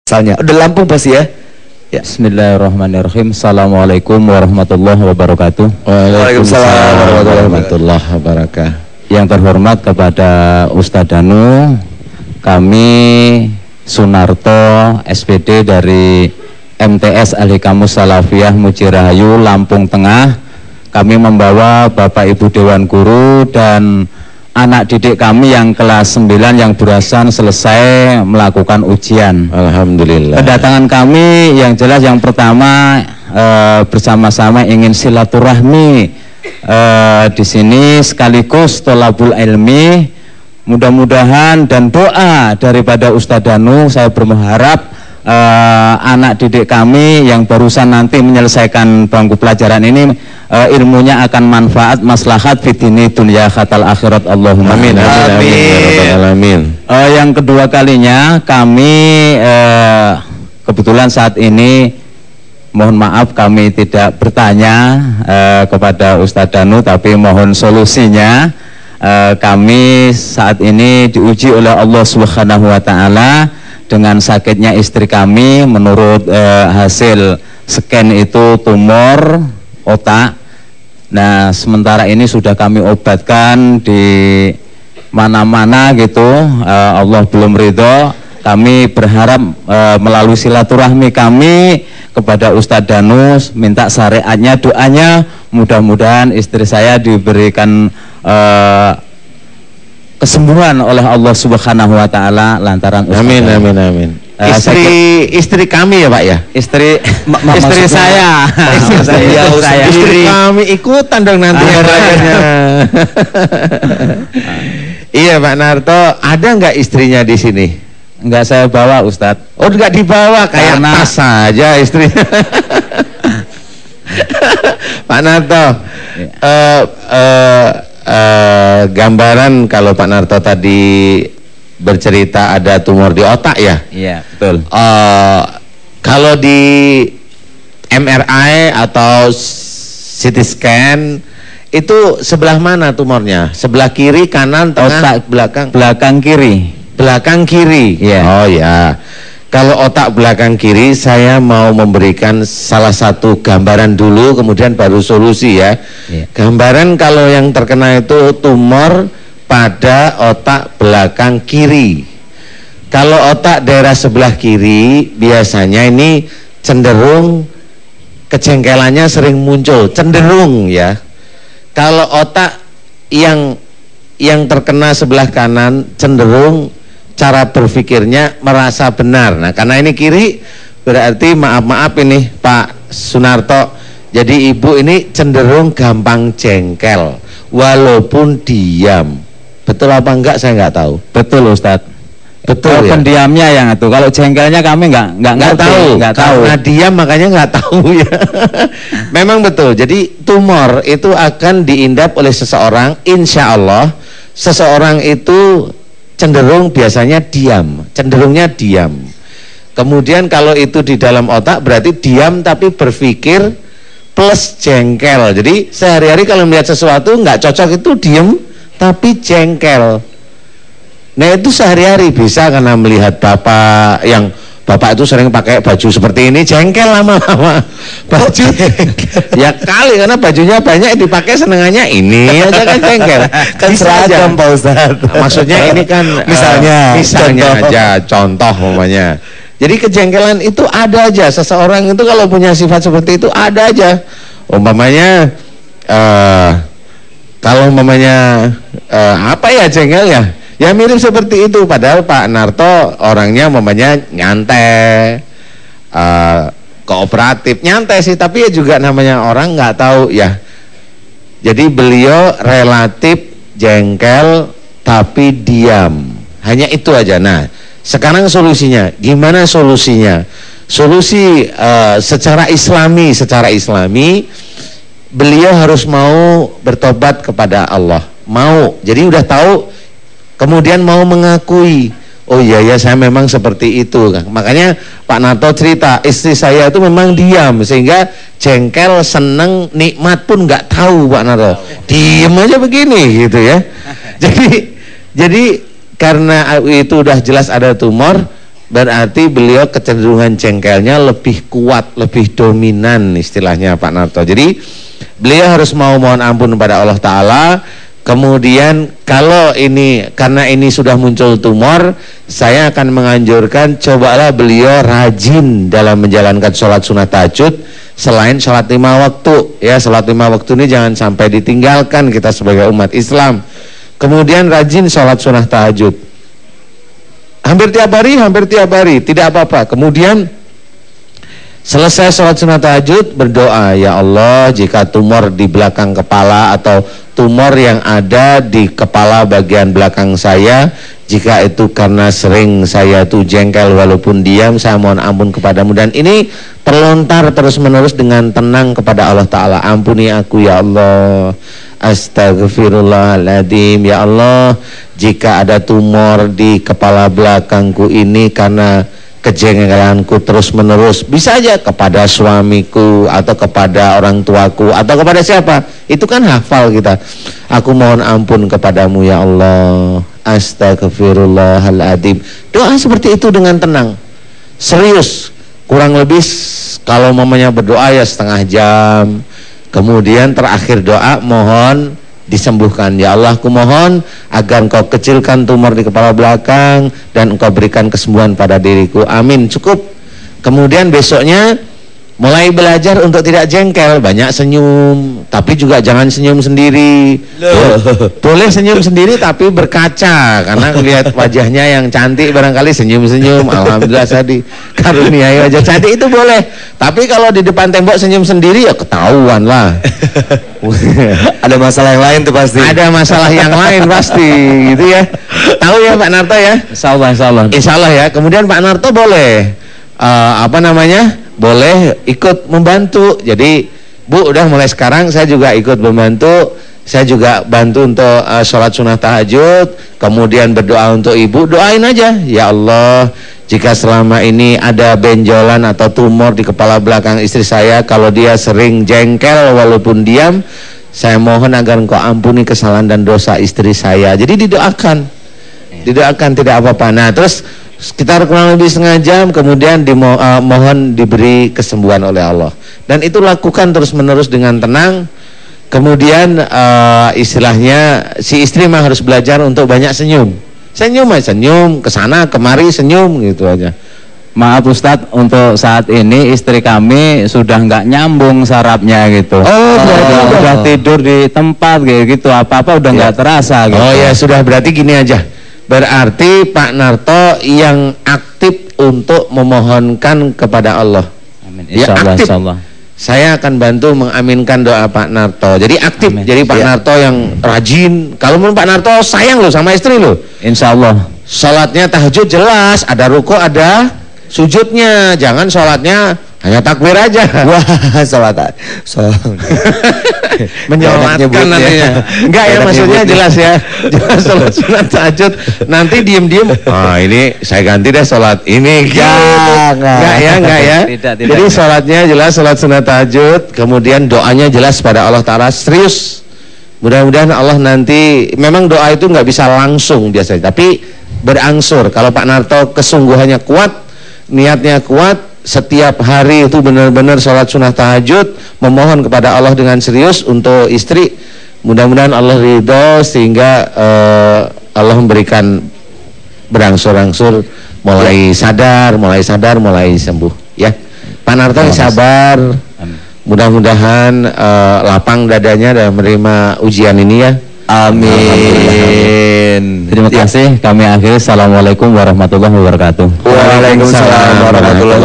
Misalnya, udah Lampung pasti ya? Ya. Bismillahirrahmanirrahim. Assalamualaikum warahmatullahi wabarakatuh. Waalaikumsalam warahmatullahi wabarakatuh. Yang terhormat kepada Ustadz Danu, kami Sunarto SPD dari MTS Al-Hikamus Salafiyah Mujirahayu Lampung Tengah. Kami membawa Bapak Ibu Dewan Guru dan anak didik kami yang kelas 9 yang barusan selesai melakukan ujian. Alhamdulillah. Kedatangan kami yang jelas yang pertama bersama-sama ingin silaturahmi di sini sekaligus tolabul ilmi. Mudah-mudahan dan doa daripada Ustadz Danu, saya berharap anak didik kami yang barusan nanti menyelesaikan bangku pelajaran ini ilmunya akan manfaat maslahat fitini dunia khatal akhirat. Allahumma amin. Amin. Yang kedua kalinya kami kebetulan saat ini mohon maaf kami tidak bertanya kepada Ustadz Danu, tapi mohon solusinya. Kami saat ini diuji oleh Allah Subhanahu wa Ta'ala dengan sakitnya istri kami. Menurut hasil scan itu tumor otak. Nah, sementara ini sudah kami obatkan di mana-mana gitu. Allah belum ridho. Kami berharap melalui silaturahmi kami kepada Ustadz Danus minta syariatnya, doanya mudah-mudahan istri saya diberikan kesembuhan oleh Allah Subhanahu wa Ta'ala lantaran Ustadz. Amin. Istri kami ya Pak ya? Istri saya. Istri kami ikutan dong nanti rayanya. Iya Pak Narto, ada nggak istrinya di sini? Enggak saya bawa Ustadz. Oh nggak dibawa, kayak tas saja istrinya. Pak Narto, gambaran kalau Pak Narto tadi bercerita ada tumor di otak ya? Iya, betul. Kalau di MRI atau CT scan itu sebelah mana tumornya? Sebelah kiri, kanan, tengah, otak belakang? Belakang kiri. Belakang kiri. Yeah. Oh ya. Kalau otak belakang kiri, saya mau memberikan salah satu gambaran dulu, kemudian baru solusi ya. Yeah. Gambaran kalau yang terkena itu tumor pada otak belakang kiri. Kalau otak daerah sebelah kiri, biasanya ini cenderung kejengkelannya sering muncul, cenderung ya. Kalau otak yang terkena sebelah kanan, cenderung cara berpikirnya merasa benar. Nah, karena ini kiri, berarti maaf ini Pak Sunarto, jadi ibu ini cenderung gampang jengkel walaupun diam. Betul apa enggak saya nggak tahu. Betul Ustadz. Betul ya? Pendiamnya yang itu. Kalau jengkelnya kami nggak tahu. Karena diam makanya nggak tahu ya. Memang betul. Jadi tumor itu akan diindap oleh seseorang. Insya Allah seseorang itu cenderung biasanya diam, cenderungnya diam. Kemudian kalau itu di dalam otak berarti diam tapi berpikir plus jengkel. Jadi sehari-hari kalau melihat sesuatu nggak cocok itu diam tapi jengkel. Nah itu sehari-hari bisa karena melihat bapak itu sering pakai baju seperti ini, jengkel lama-lama. Baju ya kali karena bajunya banyak dipakai, senengannya ini aja kan jengkel. Kan seragam Pak Ustadz. Maksudnya ini kan misalnya aja contoh umpamanya. Jadi kejengkelan itu ada aja. Seseorang itu kalau punya sifat seperti itu ada aja. Umpamanya kalau umpamanya apa ya jengkel ya? Ya mirip seperti itu, padahal Pak Narto orangnya umpamanya nyantai, kooperatif, nyantai sih, tapi ya juga namanya orang nggak tahu ya. Jadi beliau relatif jengkel tapi diam, hanya itu aja. Nah sekarang solusinya, gimana solusinya? Solusi secara islami, beliau harus mau bertobat kepada Allah, mau. Jadi udah tahu. Kemudian mau mengakui, oh iya ya saya memang seperti itu. Makanya Pak Narto cerita, istri saya itu memang diam sehingga jengkel, seneng, nikmat pun nggak tahu Pak Narto. Diem aja begini gitu ya. Jadi karena itu udah jelas ada tumor, berarti beliau kecenderungan jengkelnya lebih kuat, lebih dominan istilahnya Pak Narto. Jadi beliau harus mau mohon ampun kepada Allah Ta'ala. Kemudian kalau ini, karena ini sudah muncul tumor, saya akan menganjurkan cobalah beliau rajin dalam menjalankan sholat sunat tahajud selain sholat 5 waktu. Ya, sholat 5 waktu ini jangan sampai ditinggalkan kita sebagai umat Islam. Kemudian rajin sholat sunat tahajud hampir tiap hari, tidak apa-apa. Kemudian selesai sholat sunat tahajud berdoa, ya Allah, jika tumor di belakang kepala atau tumor yang ada di kepala bagian belakang saya, jika itu karena sering saya tuh jengkel walaupun diam, saya mohon ampun kepadamu. Dan ini terlontar terus menerus dengan tenang kepada Allah Ta'ala. Ampuni aku ya Allah, astagfirullahaladzim, ya Allah, jika ada tumor di kepala belakangku ini karena kejengkelanku terus menerus, bisa aja kepada suamiku atau kepada orang tuaku atau kepada siapa, itu kan hafal kita. Aku mohon ampun kepadamu ya Allah, astagfirullahaladzim. Doa seperti itu dengan tenang, serius, kurang lebih kalau mamanya berdoa ya setengah jam. Kemudian terakhir doa mohon disembuhkan. Ya Allah, aku mohon agar engkau kecilkan tumor di kepala belakang dan engkau berikan kesembuhan pada diriku, amin. Cukup. Kemudian besoknya mulai belajar untuk tidak jengkel, banyak senyum, tapi juga jangan senyum sendiri. Boleh senyum sendiri tapi berkaca, karena lihat wajahnya yang cantik barangkali senyum-senyum, alhamdulillah saya dikaruniai wajah cantik, itu boleh. Tapi kalau di depan tembok senyum sendiri ya ketahuan lah. Ada masalah yang lain tuh pasti. Ada masalah yang lain pasti, gitu ya. Tahu ya Pak Narto ya? Insya Allah. Insya Allah ya. Kemudian Pak Narto boleh boleh ikut membantu. Jadi Bu, udah mulai sekarang saya juga ikut membantu. Saya juga bantu untuk sholat sunnah tahajud. Kemudian berdoa untuk ibu. Doain aja, ya Allah, jika selama ini ada benjolan atau tumor di kepala belakang istri saya, kalau dia sering jengkel walaupun diam, saya mohon agar engkau ampuni kesalahan dan dosa istri saya. Jadi didoakan tidak apa-apa. Nah terus sekitar kurang lebih setengah jam kemudian mohon diberi kesembuhan oleh Allah, dan itu lakukan terus menerus dengan tenang. Kemudian istilahnya si istri mah harus belajar untuk banyak senyum kesana kemari, senyum gitu aja. Maaf Ustadz, untuk saat ini istri kami sudah nggak nyambung sarafnya gitu. Udah tidur di tempat gitu, apa-apa udah nggak terasa gitu. Oh ya sudah, berarti gini aja. Berarti Pak Narto yang aktif untuk memohonkan kepada Allah. Amin. Ya, aktif. Insya Allah. Saya akan bantu mengaminkan doa Pak Narto. Jadi aktif. Amin. Jadi Pak Narto yang rajin. Kalau Pak Narto sayang loh sama istri loh. Insya Allah. Sholatnya tahajud jelas, ada ruku, ada sujudnya. Jangan sholatnya hanya takbir aja. Wah, sholat menyolatkan nantinya. Enggak ya, maksudnya jelas ya. Jelas sholat sunat tahajud. Nanti diem-diem, ini saya ganti deh sholat ini. Enggak ya. Tidak. Jadi sholatnya jelas, sholat sunat tahajud. Kemudian doanya jelas pada Allah Ta'ala, serius. Mudah-mudahan Allah nanti, memang doa itu nggak bisa langsung biasanya, tapi berangsur. Kalau Pak Narto kesungguhannya kuat, niatnya kuat, setiap hari itu benar-benar sholat sunnah tahajud, memohon kepada Allah dengan serius untuk istri, mudah-mudahan Allah ridho sehingga Allah memberikan berangsur-angsur mulai sadar, mulai sembuh ya. Pak Narto sabar, mudah-mudahan lapang dadanya dalam menerima ujian ini ya. Amin. Terima kasih. Kami akhiri. Assalamualaikum warahmatullahi wabarakatuh. Waalaikumsalam warahmatullahi wabarakatuh.